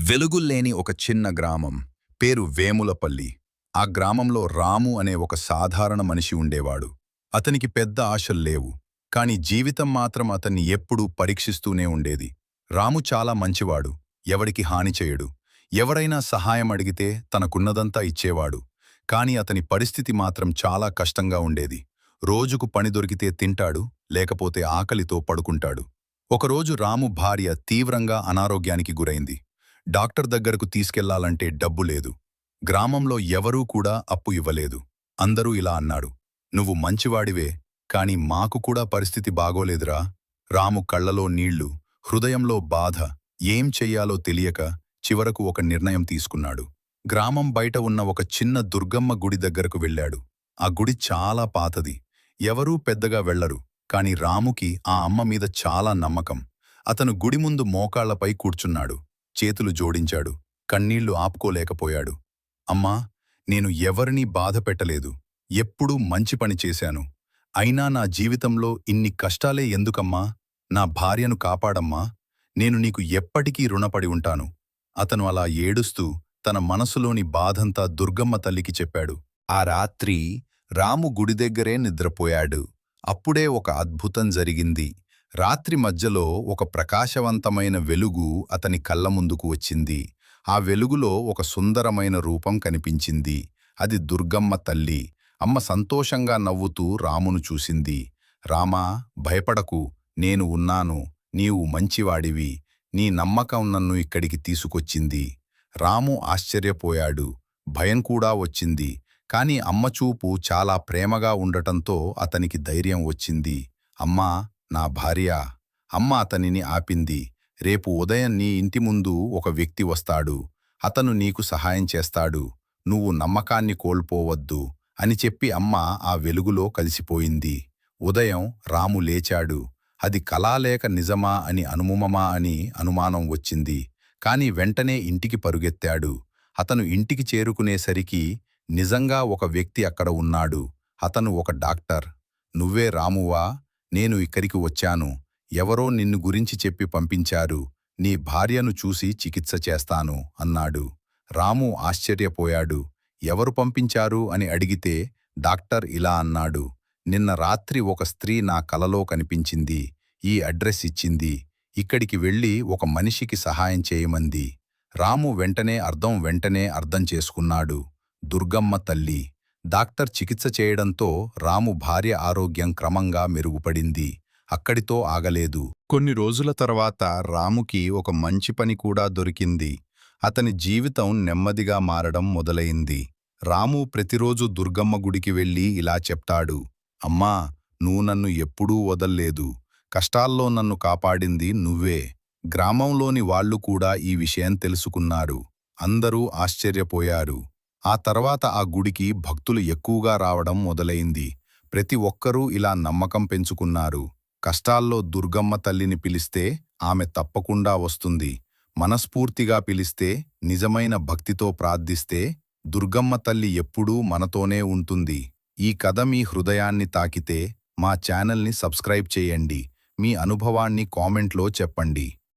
వెలుగుల్లేని ఒక చిన్న గ్రామం పేరు వేములపల్లి. ఆ గ్రామంలో రాము అనే ఒక సాధారణ మనిషి ఉండేవాడు. అతనికి పెద్ద ఆశల్లేవు, కాని జీవితం మాత్రం అతన్ని ఎప్పుడూ పరీక్షిస్తూనే ఉండేది. రాము చాలా మంచివాడు, ఎవడికి హాని చేయడు. ఎవరైనా సహాయం అడిగితే తనకున్నదంతా ఇచ్చేవాడు. కాని అతని పరిస్థితి మాత్రం చాలా కష్టంగా ఉండేది. రోజుకు పని దొరికితే తింటాడు, లేకపోతే ఆకలితో పడుకుంటాడు. ఒకరోజు రాము భార్య తీవ్రంగా అనారోగ్యానికి గురైంది. డాక్టర్ దగ్గరకు తీసుకెళ్లాలంటే డబ్బు లేదు. గ్రామంలో ఎవరూ కూడా అప్పు ఇవ్వలేదు. అందరూ ఇలా అన్నాడు, "నువ్వు మంచివాడివే, కాని మాకు కూడా పరిస్థితి బాగోలేదురా." రాము కళ్లలో నీళ్లు, హృదయంలో బాధ, ఏం చెయ్యాలో తెలియక చివరకు ఒక నిర్ణయం తీసుకున్నాడు. గ్రామం బయట ఉన్న ఒక చిన్న దుర్గమ్మ గుడి దగ్గరకు వెళ్ళాడు. ఆ గుడి చాలా పాతది, ఎవరూ పెద్దగా వెళ్లరు. కాని రాముకి ఆ అమ్మ మీద చాలా నమ్మకం. అతను గుడి ముందు మోకాళ్లపై కూర్చున్నాడు, చేతులు జోడించాడు, కన్నీళ్లు ఆపుకోలేకపోయాడు. "అమ్మా, నేను ఎవరినీ బాధ పెట్టలేదు, ఎప్పుడూ మంచి పని చేశాను. అయినా నా జీవితంలో ఇన్ని కష్టాలే ఎందుకమ్మా? నా భార్యను కాపాడమ్మా, నేను నీకు ఎప్పటికీ రుణపడి ఉంటాను." అతను అలా ఏడుస్తూ తన మనసులోని బాధంతా దుర్గమ్మ తల్లికి చెప్పాడు. ఆ రాత్రి రాము గుడి దగ్గరే నిద్రపోయాడు. అప్పుడే ఒక అద్భుతం జరిగింది. రాత్రి మధ్యలో ఒక ప్రకాశవంతమైన వెలుగు అతని కళ్ళ ముందుకు వచ్చింది. ఆ వెలుగులో ఒక సుందరమైన రూపం కనిపించింది. అది దుర్గమ్మ తల్లి. అమ్మ సంతోషంగా నవ్వుతూ రామును చూసింది. "రామా, భయపడకు, నేను ఉన్నాను. నీవు మంచివాడివి. నీ నమ్మకం నన్ను ఇక్కడికి తీసుకొచ్చింది." రాము ఆశ్చర్యపోయాడు, భయం కూడా వచ్చింది. కాని అమ్మ చూపు చాలా ప్రేమగా ఉండటంతో అతనికి ధైర్యం వచ్చింది. "అమ్మా, నా భార్య." అమ్మ అతనిని ఆపింది. "రేపు ఉదయం నీ ఇంటి ముందు ఒక వ్యక్తి వస్తాడు. అతను నీకు సహాయం చేస్తాడు. నువ్వు నమ్మకాన్ని కోల్పోవద్దు" అని చెప్పి అమ్మ ఆ వెలుగులో కలిసిపోయింది. ఉదయం రాము లేచాడు. అది కలా లేక నిజమా అని అనుమానం వచ్చింది. కాని వెంటనే ఇంటికి పరుగెత్తాడు. అతను ఇంటికి చేరుకునేసరికి నిజంగా ఒక వ్యక్తి అక్కడ ఉన్నాడు. అతను ఒక డాక్టర్. "నువ్వే రామువా? నేను ఇక్కడికి వచ్చాను. ఎవరో నిన్ను గురించి చెప్పి పంపించారు. నీ భార్యను చూసి చికిత్స చేస్తాను" అన్నాడు. రాము ఆశ్చర్యపోయాడు. ఎవరు పంపించారు అని అడిగితే డాక్టర్ ఇలా అన్నాడు, "నిన్న రాత్రి ఒక స్త్రీ నా కలలో కనిపించింది. ఈ అడ్రస్ ఇచ్చింది. ఇక్కడికి వెళ్ళి ఒక మనిషికి సహాయం చేయమంది." రాము వెంటనే అర్థం చేసుకున్నాడు. దుర్గమ్మ తల్లి. డాక్టర్ చికిత్స చేయడంతో రాము భార్య ఆరోగ్యం క్రమంగా మెరుగుపడింది. అక్కడితో ఆగలేదు. కొన్ని రోజుల తర్వాత రాముకి ఒక మంచి పని కూడా దొరికింది. అతని జీవితం నెమ్మదిగా మారడం మొదలైంది. రాము ప్రతిరోజు దుర్గమ్మ గుడికి వెళ్ళి ఇలా చెప్తాడు, "అమ్మా, నువ్వు నన్ను ఎప్పుడూ వదల్లేదు. కష్టాల్లో నన్ను కాపాడింది నువ్వే." గ్రామంలోని వాళ్లు కూడా ఈ విషయం తెలుసుకున్నారు. అందరూ ఆశ్చర్యపోయారు. ఆ తర్వాత ఆ గుడికి భక్తులు ఎక్కువగా రావడం మొదలైంది. ప్రతి ఒక్కరూ ఇలా నమ్మకం పెంచుకున్నారు. కష్టాల్లో దుర్గమ్మ తల్లిని పిలిస్తే ఆమె తప్పకుండా వస్తుంది. మనస్ఫూర్తిగా పిలిస్తే, నిజమైన భక్తితో ప్రార్థిస్తే దుర్గమ్మ తల్లి ఎప్పుడూ మనతోనే ఉంటుంది. ఈ కథ మీ హృదయాన్ని తాకితే మా ఛానల్ని సబ్స్క్రైబ్ చేయండి. మీ అనుభవాన్ని కామెంట్లో చెప్పండి.